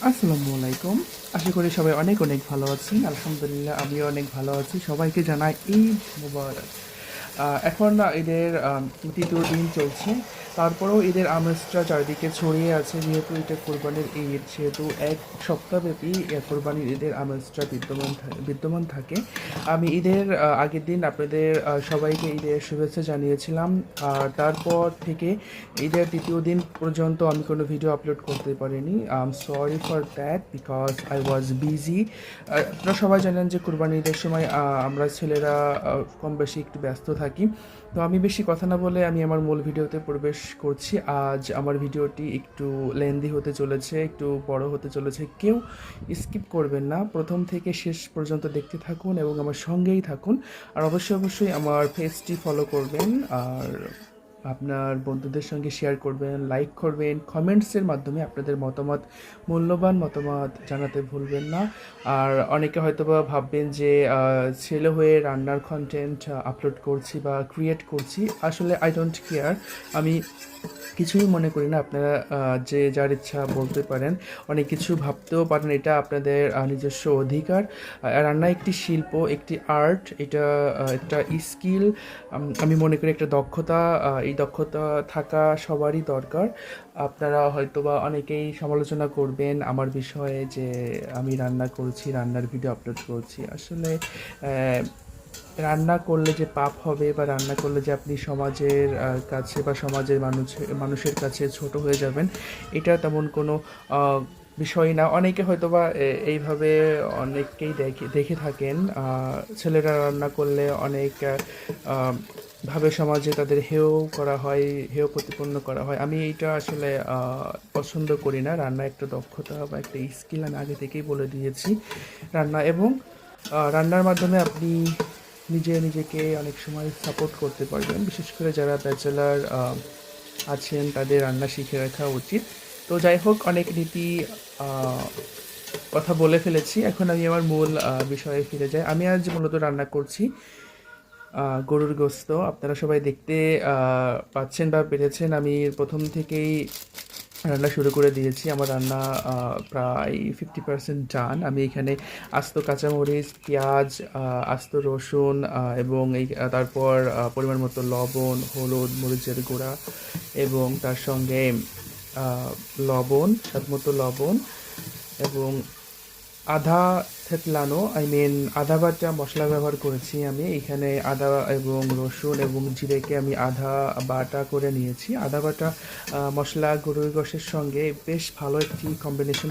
আসসালামু আলাইকুম। আশা করি সবাই অনেক অনেক ভালো আছেন। আলহামদুলিল্লাহ আমিও অনেক ভালো আছি। সবাইকে জানাই ঈদ মুবারক। এখন ঈদের ৩য় দিন চলছে। তারপরেও ঈদের আমেজটা চারিদিকে ছড়িয়ে আছে, যেহেতু এটা কোরবানির ঈদ, সেহেতু এক সপ্তাহব্যাপী কোরবানির ঈদের আমেজটা বিদ্যমান থাকে। আমি ঈদের আগের দিন আপনাদের সবাইকে ঈদের শুভেচ্ছা জানিয়েছিলাম। আর তারপর থেকে ঈদের ৩য় দিন পর্যন্ত আমি কোনো ভিডিও আপলোড করতে পারিনি। I am sorry for that because I was busy. আপনারা সবাই জানেন যে কোরবানি ঈদের সময় আমরা ছেলেরা কম বেশি একটু ব্যস্ত থাকি। তো আমি বেশি কথা না বলে আমি আমার মূল ভিডিওতে প্রবেশ করছি। আজ আমার ভিডিওটি একটু লেন্দি হতে চলেছে, একটু বড় হতে চলেছে। কেউ স্কিপ করবেন না, প্রথম থেকে শেষ পর্যন্ত দেখতে থাকুন এবং আমার সঙ্গেই থাকুন। আর অবশ্যই আমার পেজটি ফলো করবেন, আর আপনার বন্ধুদের সঙ্গে শেয়ার করবেন, লাইক করবেন, কমেন্টসের মাধ্যমে আপনাদের মূল্যবান মতামত জানাতে ভুলবেন না। আর অনেকে হয়তোবা ভাববেন যে ছেলে হয়ে রান্নার কন্টেন্ট আপলোড করছি বা ক্রিয়েট করছি। আসলে আই ডোন্ট কেয়ার, আমি কিছুই মনে করি না। আপনারা যে যার ইচ্ছা বলতে পারেন, অনেক কিছু ভাবতেও পারেন, এটা আপনাদের নিজস্ব অধিকার। রান্না একটি শিল্প, একটি আর্ট, এটা একটা স্কিল। আমি মনে করি একটা দক্ষতা। এই দক্ষতা থাকা সবারই দরকার। আপনারা হয়তোবা অনেকেই সমালোচনা করবেন আমার বিষয়ে যে আমি রান্না করছি, রান্নার ভিডিও আপলোড করছি। আসলে রান্না করলে যে পাপ হবে, বা রান্না করলে যে আপনি সমাজের কাছে বা সমাজের মানুষের কাছে ছোট হয়ে যাবেন, এটা তেমন কোনো বিষয় না। অনেকে হয়তোবা এইভাবে অনেককেই দেখে থাকেন। ছেলেরা রান্না করলে অনেক ভাবে সমাজে তাদের হেয় করা হয়, হেয় প্রতিপন্ন করা হয়। আমি এইটা আসলে পছন্দ করি না। রান্না একটা দক্ষতা বা একটা স্কিল, আমি আগে থেকেই বলে দিয়েছি। রান্নার মাধ্যমে আপনি নিজেকে অনেক সময় সাপোর্ট করতে পারবেন। বিশেষ করে যারা ব্যাচেলার আছেন, তাদের রান্না শিখে রাখা উচিত। তো যাই হোক, অনেক নীতি আহ, কথা বলে ফেলেছি। এখন আমি আমার মূল বিষয়ে ফিরে যাই। আমি আজ মূলত রান্না করছি গরুর গোস্ত। আপনারা সবাই দেখতে পাচ্ছেন বা পেরেছেন, আমি প্রথম থেকেই রান্না শুরু করে দিয়েছি। আমার রান্না প্রায় 50% ডান। আমি এখানে আস্ত কাঁচামরিচ, পেঁয়াজ, আস্ত রসুন, এবং তারপর পরিমাণ মতো লবণ, হলুদ, মরিচের গুঁড়া, এবং তার সঙ্গে লবণ, স্বাদ মতো লবণ, এবং আধা থেতলানো, আদা বাটা মশলা ব্যবহার করেছি। আমি এখানে আদা এবং রসুন এবং জিরেকে আমি আধা বাটা করে নিয়েছি। আদা বাটা মশলা গরুর গোশের সঙ্গে বেশ ভালো একটি কম্বিনেশন